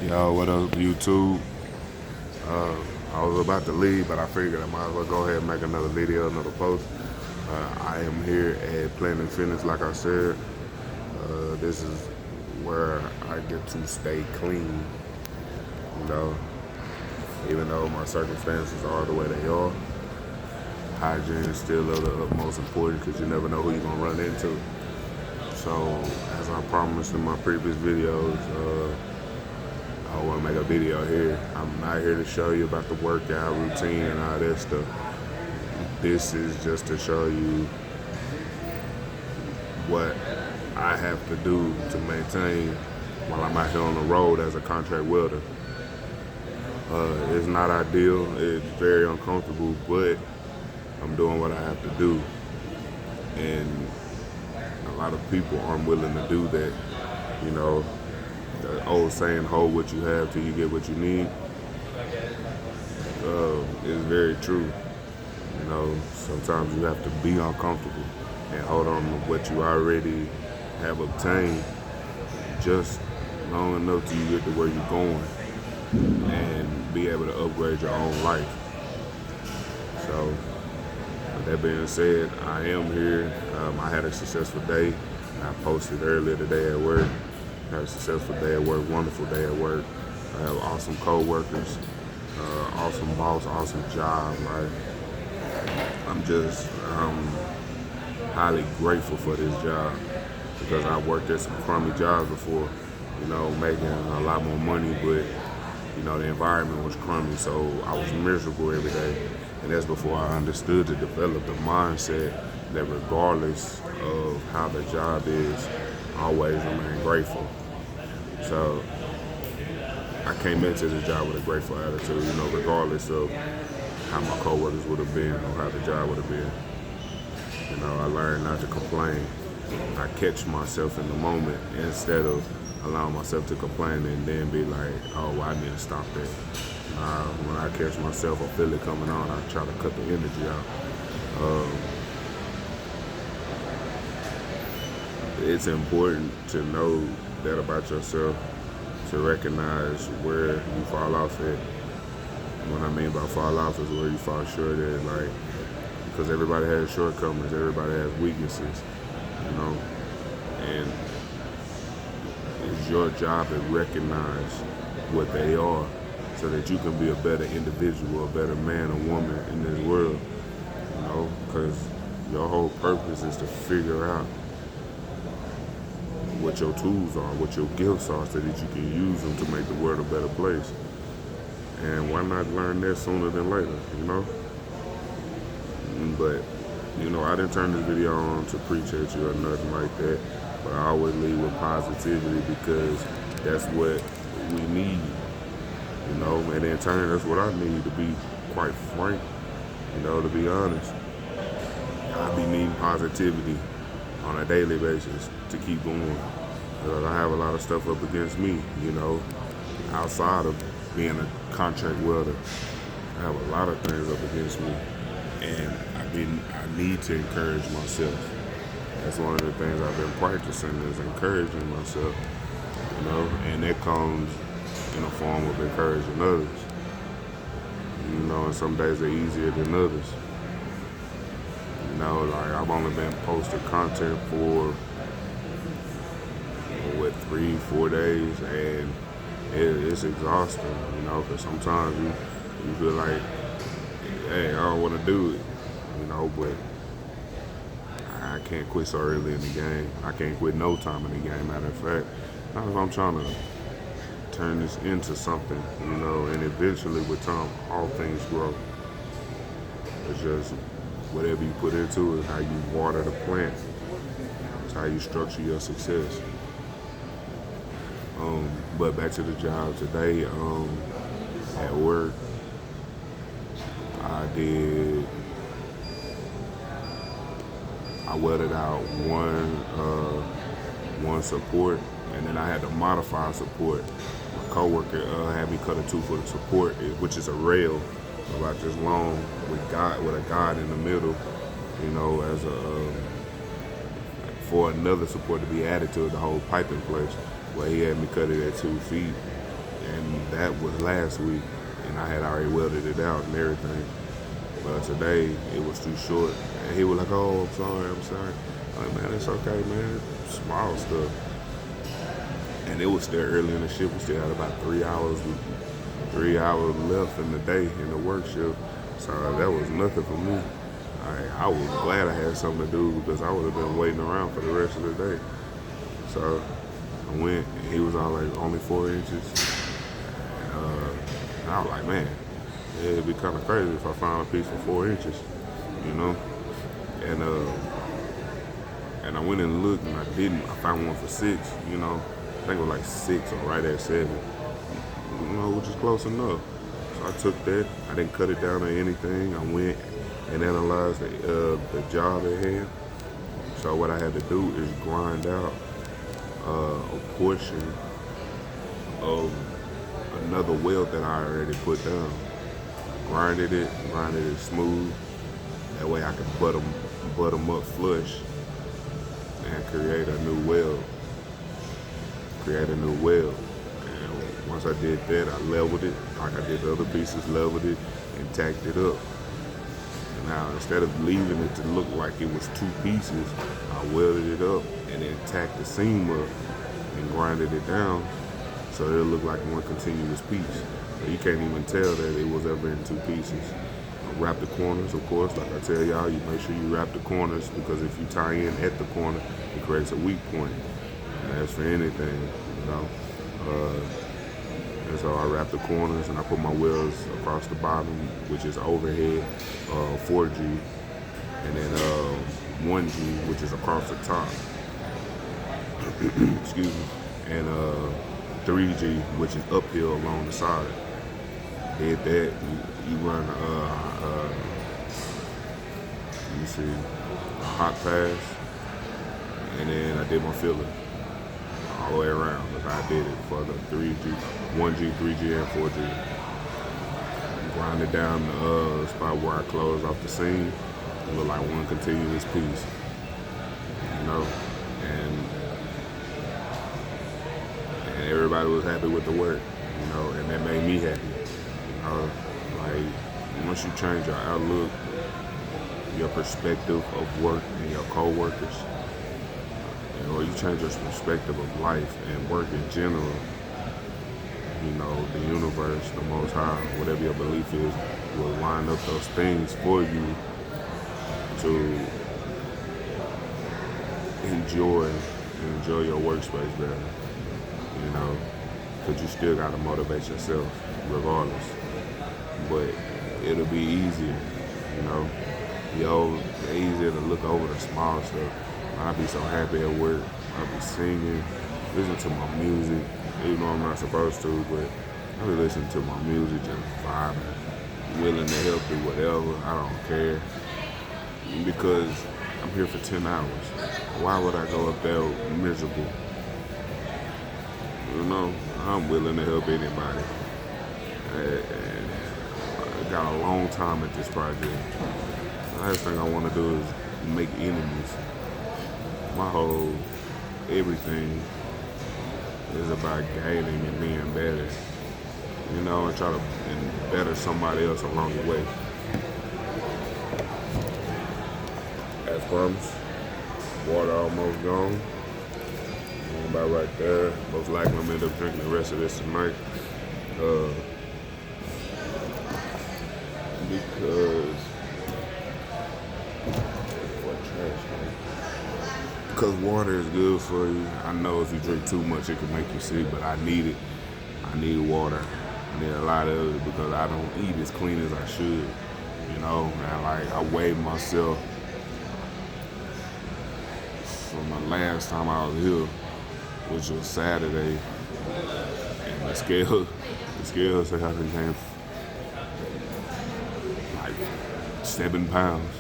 Yo, what up, YouTube? Uh, I was about to leave, but I figured I might as well go ahead and make another video, another post. I am here at Planet Fitness, like I said. This is where I get to stay clean, you know, even though my circumstances are the way they are. Hygiene is still of the utmost importance because you never know who you're going to run into. So, as I promised in my previous videos, I want to make a video here. I'm not here to show you about the workout routine and all that stuff. This is just to show you what I have to do to maintain while I'm out here on the road as a contract welder. It's not ideal, it's very uncomfortable, but I'm doing what I have to do. And a lot of people aren't willing to do that. You know, the old saying, hold what you have till you get what you need, is very true. You know, sometimes you have to be uncomfortable and hold on to what you already have obtained just long enough till you get to where you're going and be able to upgrade your own life. So, with that being said, I am here. I had a successful day. I posted earlier today at work. Had a successful day at work, wonderful day at work. I have awesome co-workers, awesome boss, awesome job. I'm just highly grateful for this job because I worked at some crummy jobs before, you know, making a lot more money, but you know, the environment was crummy, so I was miserable every day. And that's before I understood to develop the mindset that regardless of how the job is, always remain grateful. So I came into this job with a grateful attitude, you know, regardless of how my coworkers would have been or how the job would have been. You know, I learned not to complain. I catch myself in the moment instead of allowing myself to complain and then be like, oh, well, I need to stop that. When I catch myself or feel it coming on, I try to cut the energy out. It's important to know that about yourself, to recognize where you fall off at. What I mean by fall off is where you fall short at, like, because everybody has shortcomings, everybody has weaknesses, you know, and it's your job to recognize what they are so that you can be a better individual, a better man or woman in this world, you know, because your whole purpose is to figure out what your tools are, what your gifts are, so that you can use them to make the world a better place. And why not learn that sooner than later, you know? But, you know, I didn't turn this video on to preach at you or nothing like that, but I always lead with positivity because that's what we need, you know? And in turn, that's what I need, to be quite frank, you know, to be honest. I be needing positivity on a daily basis to keep going. Because I have a lot of stuff up against me, you know, outside of being a contract welder. I have a lot of things up against me, and I need to encourage myself. That's one of the things I've been practicing, is encouraging myself, you know, and it comes in a form of encouraging others. You know, and some days are easier than others. You know, like, I've only been posting content for 3-4 days, and it's exhausting, you know, because sometimes you feel like, hey, I don't want to do it, you know, but I can't quit so early in the game. I can't quit no time in the game, matter of fact. Not if I'm trying to turn this into something, you know, and eventually with time, all things grow. It's just whatever you put into it, how you water the plant. It's how you structure your success. But back to the job today, at work, I welded out one support, and then I had to modify support. My coworker had me cut a tooth for the support, which is a rail about this long with a guide in the middle, you know, as for another support to be added to it, the whole pipe in place. Well, he had me cut it at 2 feet, and that was last week, and I had already welded it out and everything. But today it was too short, and he was like, "Oh, I'm sorry, I'm sorry." I'm like, man, it's okay, man. Small stuff. And it was still early in the shift. We still had about 3 hours left in the day in the work shift. So that was nothing for me. I was glad I had something to do because I would have been waiting around for the rest of the day. So I went, and he was all like, only 4 inches. And I was like, man, it'd be kind of crazy if I found a piece for 4 inches, you know? And and I went and looked, and I didn't. I found one for 6, you know. I think it was like 6 or right at 7, you know, which is close enough. So I took that. I didn't cut it down or anything. I went and analyzed the job at hand. So what I had to do is grind out a portion of another weld that I already put down. Grinded it smooth. That way I could butt them up flush and create a new weld. And once I did that, I leveled it like I did the other pieces, leveled it and tacked it up. And now instead of leaving it to look like it was 2 pieces, I welded it up and then tacked the seam up and grinded it down so it'll look like one continuous piece. So you can't even tell that it was ever in 2 pieces. Wrap the corners, of course, like I tell y'all, you make sure you wrap the corners because if you tie in at the corner, it creates a weak point. And that's for anything, you know. And so I wrap the corners and I put my wheels across the bottom, which is overhead, 4G, and then 1G, which is across the top. Excuse me. And 3G, which is uphill along the side. Did that. You run let me see, a hot pass, and then I did my filler all the way around. That's how I did it for the 3G, 1G, 3G, and 4G. Grind it down the spot where I close off the seam. It looked like one continuous piece, you know, and everybody was happy with the work, you know, and that made me happy. Like, once you change your outlook, your perspective of work and your co-workers, or you change your perspective of life and work in general, you know, the universe, the Most High, whatever your belief is, will line up those things for you to enjoy your workspace better, you know, because you still got to motivate yourself regardless. But it'll be easier, you know. Easier to look over the small stuff. I'll be so happy at work. I'll be singing, listening to my music. Even though I'm not supposed to, but I'll be listening to my music, just vibing, willing to help do whatever. I don't care. Because I'm here for 10 hours. Why would I go up there miserable? You know, I'm willing to help anybody. I got a long time at this project. The last thing I want to do is make enemies. My whole everything is about gaining and being better, you know, and try to better somebody else along the way. As promised, water almost gone. About right there. Most likely I'm gonna end up drinking the rest of this tonight. Because water is good for you. I know if you drink too much, it can make you sick, but I need it. I need water. I need a lot of it because I don't eat as clean as I should. You know, and like I weighed myself from the last time I was here, which was Saturday, and the scale said I gained like 7 pounds.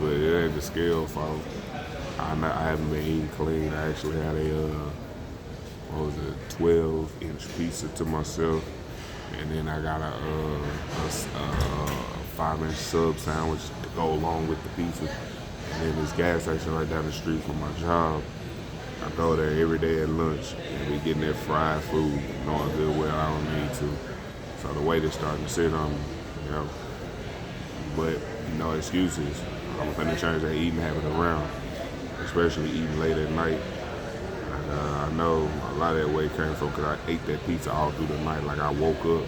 But it ain't the scale fault. I haven't been eating clean. I actually had a 12-inch pizza to myself, and then I got a 5-inch sub sandwich to go along with the pizza. And then this gas station right down the street from my job, I go there every day at lunch and be getting that fried food, knowing good well I don't need to. So the weight is starting to sit on me, you know. But no excuses. I'm finna change that eating habit around, especially eating late at night. And, I know a lot of that weight came from because I ate that pizza all through the night. Like I woke up,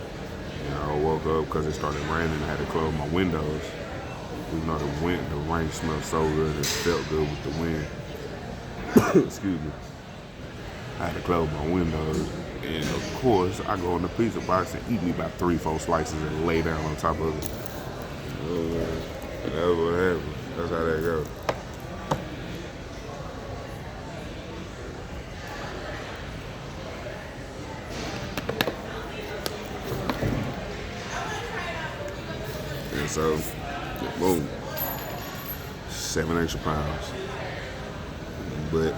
I woke up because it started raining. I had to close my windows. Even though the rain smelled so good, it felt good with the wind. Excuse me. I had to close my windows. And of course, I go in the pizza box and eat me about 3-4 slices and lay down on top of it. That's what happens. That's how that goes. And so, boom, 7 extra pounds. But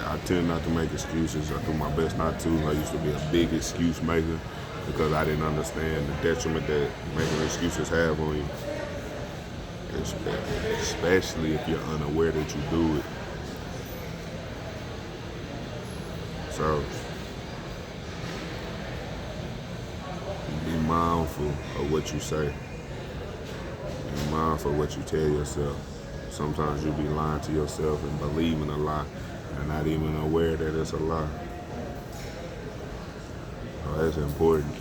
I tend not to make excuses. I do my best not to. I used to be a big excuse maker because I didn't understand the detriment that making excuses have on you. Especially if you're unaware that you do it. So, be mindful of what you say. Be mindful of what you tell yourself. Sometimes you'll be lying to yourself and believing a lie and not even aware that it's a lie. So that's important.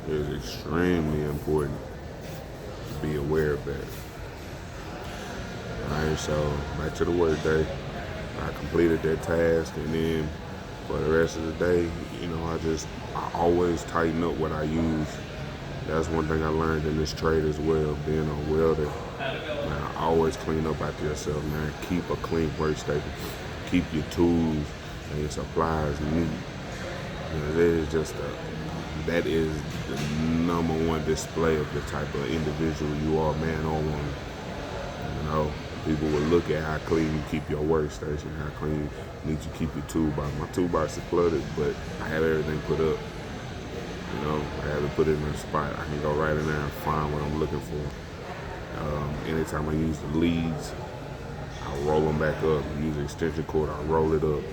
It's extremely important to be aware of that. Alright, so back to the work day. I completed that task, and then for the rest of the day, I always tighten up what I use. That's one thing I learned in this trade as well, being a welder. Man, always clean up after yourself, man. Keep a clean workstation. Keep your tools and your supplies neat. That is the number one display of the type of individual you are, man or woman. People will look at how clean you keep your workstation, how clean you need to keep your toolbox. My toolbox is cluttered, but I have everything put up. I have it put in a spot. I can go right in there and find what I'm looking for. Anytime I use the leads, I roll them back up. Use the extension cord, I roll it up.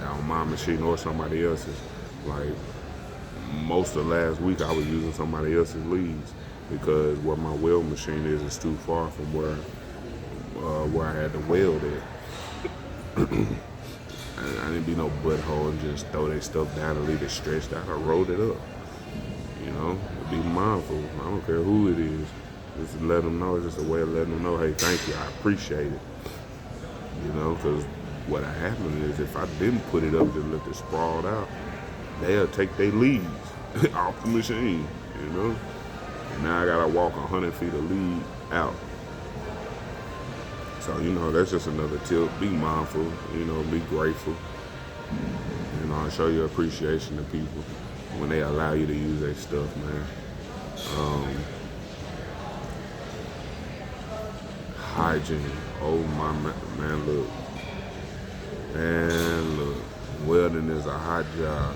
On my machine or somebody else's. Like most of last week, I was using somebody else's leads because where my weld machine is too far from where I had to weld it. I didn't be no butthole and just throw that stuff down and leave it stretched out. I rolled it up. Be mindful. I don't care who it is. Just to let them know. It's just a way of letting them know, hey, thank you. I appreciate it. Because what happened is if I didn't put it up and let it sprawled out, they'll take their leads off the machine, And now I gotta walk 100 feet of lead out. So, that's just another tip. Be mindful, be grateful. And show your appreciation to people when they allow you to use their stuff, man. Hygiene. Oh my man, look. Man, look. Welding is a hot job.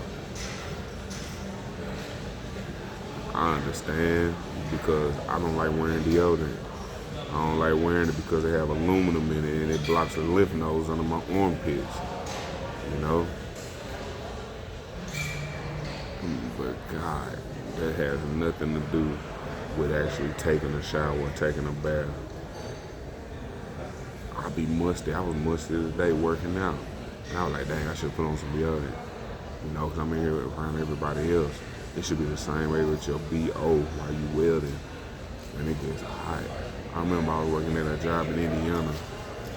I understand because I don't like wearing deodorant. I don't like wearing it because they have aluminum in it and it blocks the lymph nodes under my armpits. But God, that has nothing to do with actually taking a shower or taking a bath. I'll be musty. I was musty today working out. And I was like, dang, I should put on some deodorant. Because I'm in here around everybody else. It should be the same way with your BO while you welding. And it gets hot. I remember I was working at a job in Indiana,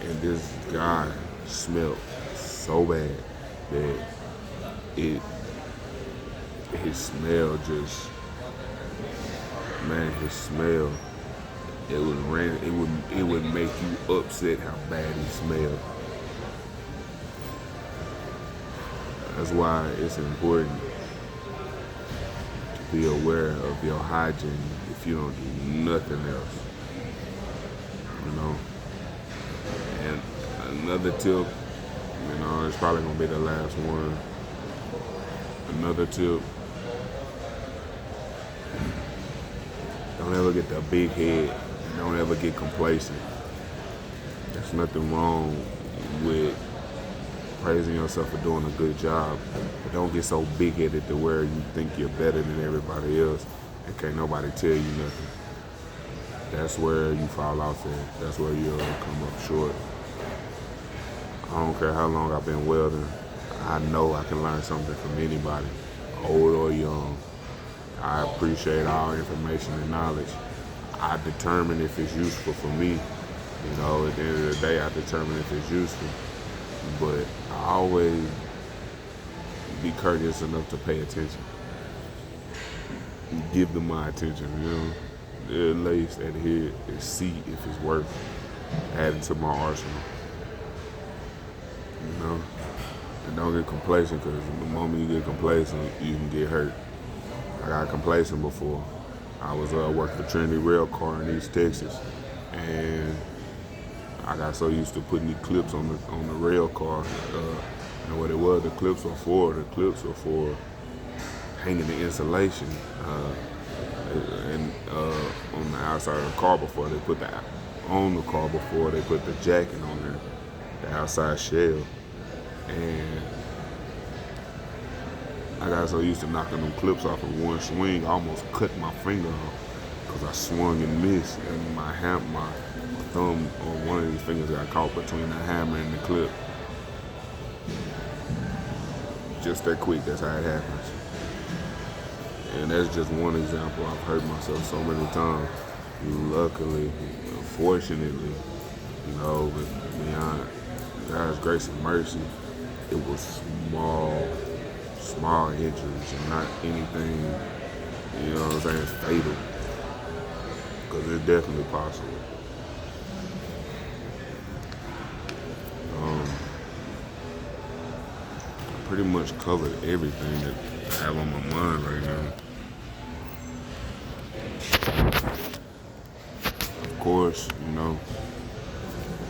and this guy smelled so bad that his smell, it would make you upset how bad he smelled. That's why it's important to be aware of your hygiene if you don't do nothing else. And another tip, it's probably gonna be the last one. Another tip, don't ever get the big head and don't ever get complacent. There's nothing wrong with praising yourself for doing a good job, but don't get so big-headed to where you think you're better than everybody else and can't nobody tell you nothing. That's where you fall off at. That's where you'll come up short. I don't care how long I've been welding. I know I can learn something from anybody, old or young. I appreciate all information and knowledge. I determine if it's useful for me. You know, at the end of the day, I determine if it's useful. But I always be courteous enough to pay attention. Give them my attention, you know. At least adhere and see if it's worth adding to my arsenal. You know? And don't get complacent, because the moment you get complacent, you can get hurt. I got complacent before. I was working for Trinity Rail Car in East Texas, and I got so used to putting these clips on the rail car, and what it was, the clips were for hanging the insulation and on the outside of the car before they put the jacket on there, the outside shell. And I got so used to knocking them clips off in one swing, I almost cut my finger off because I swung and missed, and my thumb on one of these fingers got caught between the hammer and the clip. Just that quick, that's how it happens. And that's just one example. I've hurt myself so many times. Luckily, fortunately, you know, but beyond God's grace and mercy, it was small injuries and not anything, you know what I'm saying, fatal. Because it's definitely possible. I pretty much covered everything that I have on my mind right now. Of course, you know,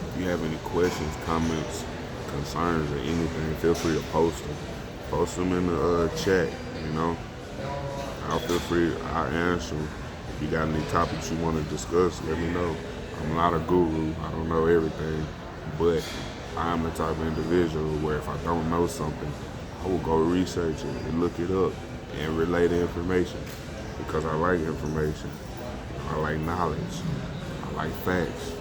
if you have any questions, comments, concerns, or anything, feel free to post them. Post them in the chat, you know. I'll answer them. If you got any topics you want to discuss, let me know. I'm not a guru. I don't know everything, but I'm the type of individual where if I don't know something, I will go research it and look it up and relay the information, because I like information. I like knowledge. I like facts.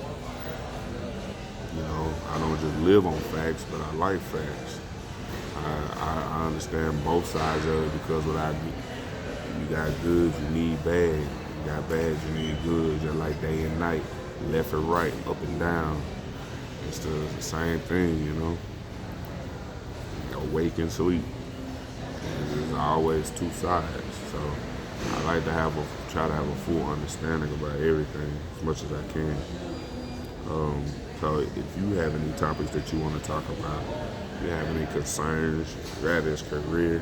You know, I don't just live on facts, but I like facts. I understand both sides of it, because you got goods, you need bad. You got bad, you need goods. Just like day and night, left and right, up and down. It's the same thing, you know. Awake and sleep. There's always two sides. So I like to try to have a full understanding about everything as much as I can. So if you have any topics that you want to talk about, if you have any concerns, whether it's career,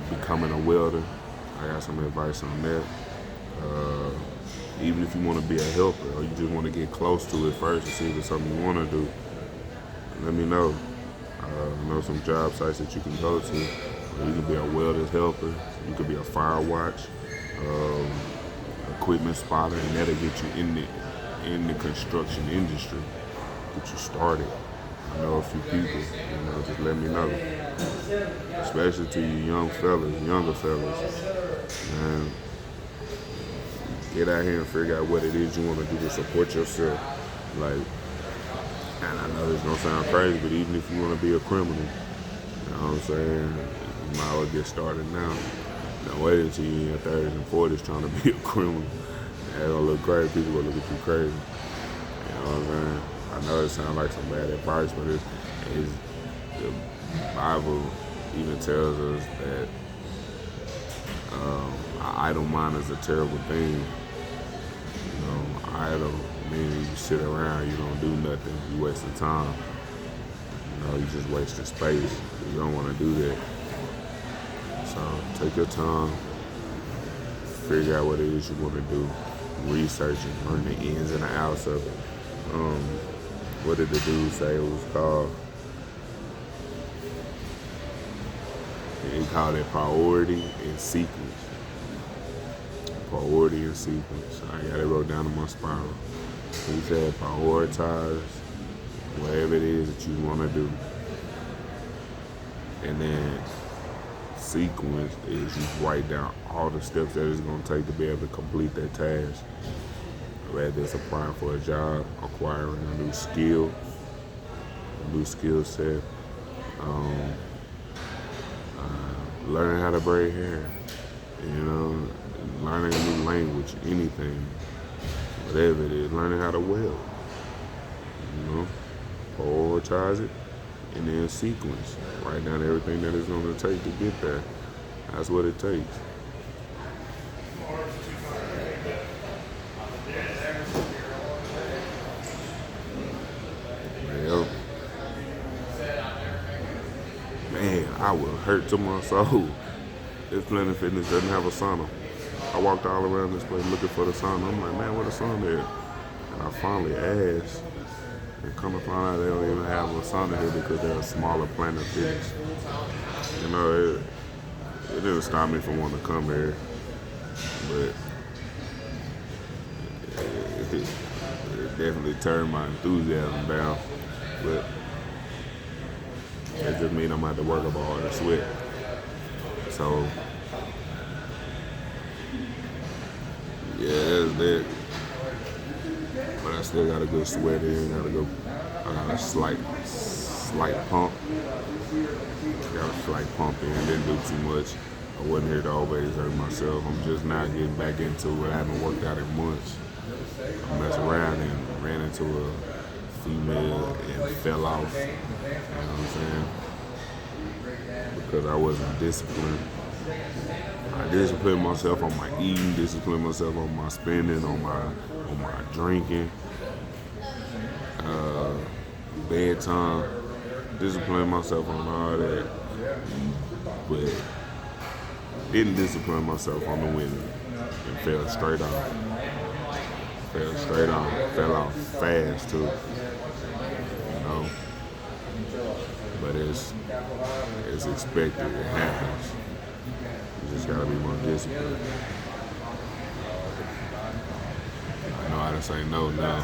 becoming a welder, I got some advice on that. Even if you want to be a helper, or you just want to get close to it first to see if it's something you want to do, let me know. I know some job sites that you can go to. You can be a welder's helper. You could be a fire watch, equipment spotter, and that'll get you in the construction industry, get you started. I know a few people, you know, just let me know. Especially to you younger fellas, man. Get out here and figure out what it is you want to do to support yourself. Like, and I know this gonna sound crazy, but even if you want to be a criminal, you know what I'm saying, you might as well get started now. Don't wait until you're in your 30s and 40s trying to be a criminal. That's gonna look crazy. People gonna look at you crazy. You know what I'm saying? I know it sounds like some bad advice, but it's the Bible even tells us that an idle mind is a terrible thing. You know, idle meaning you sit around, you don't do nothing, you wasting time. You know, you just wasting space. You don't want to do that. So take your time, figure out what it is you want to do, research it, learn the ins and the outs of it. What did the dude say it was called? He called it priority and sequence. Priority and sequence. I got it wrote down in my spiral. He said prioritize whatever it is that you want to do. And then sequence is you write down all the steps that it's going to take to be able to complete that task. Whether it's applying for a job, acquiring a new skill set, um, learning how to braid hair, learning a new language, anything, whatever it is, learning how to weld, prioritize it, and then sequence. Write down everything that it's going to take to get there. That's what it takes. Yep. Man, I was hurt to my soul. This Planet Fitness doesn't have a sauna. I walked all around this place looking for the sauna. I'm like, man, where the sauna at? And I finally asked. And come to find out they don't even have a sauna here because they're a smaller Planet Fitness. It didn't stop me from wanting to come here. But it definitely turned my enthusiasm down. But it just means I'm going to have to work up all the sweat. So, yeah, that's that. But I still got a good sweat in. I got a slight pump. Got a slight pump in. Didn't do too much. I wasn't here to always hurt myself. I'm just now getting back into it. I haven't worked out in months. I messed around and ran into a female and fell off. You know what I'm saying? Because I wasn't disciplined. I disciplined myself on my eating, disciplined myself on my spending, on my drinking, bedtime, disciplined myself on all that. But didn't discipline myself on the women and fell straight off. Fell off fast too. But it's expected, it happens. You just gotta be more disciplined. I know how to say no now.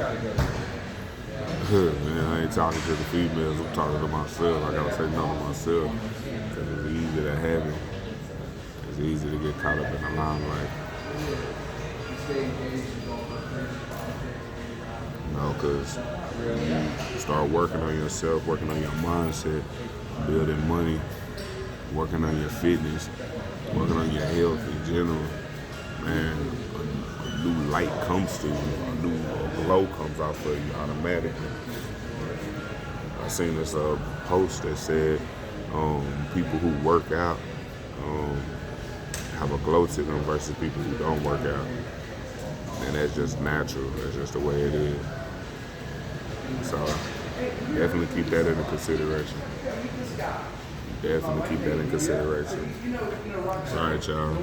Man, I ain't talking to the females, I'm talking to myself. I gotta say no to myself. Because it's easy to have it. It's easy to get caught up in the limelight. Because you start working on yourself, working on your mindset, building money, working on your fitness, working on your health in general, man, a new light comes to you, a new glow comes out for you automatically. I seen this post that said people who work out have a glow to them versus people who don't work out. And that's just natural. That's just the way it is. So definitely keep that into consideration. Definitely keep that in consideration. All right, y'all.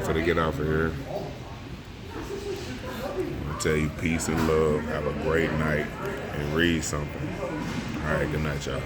For to get off of here, I'll tell you peace and love. Have a great night and read something. All right, good night, y'all.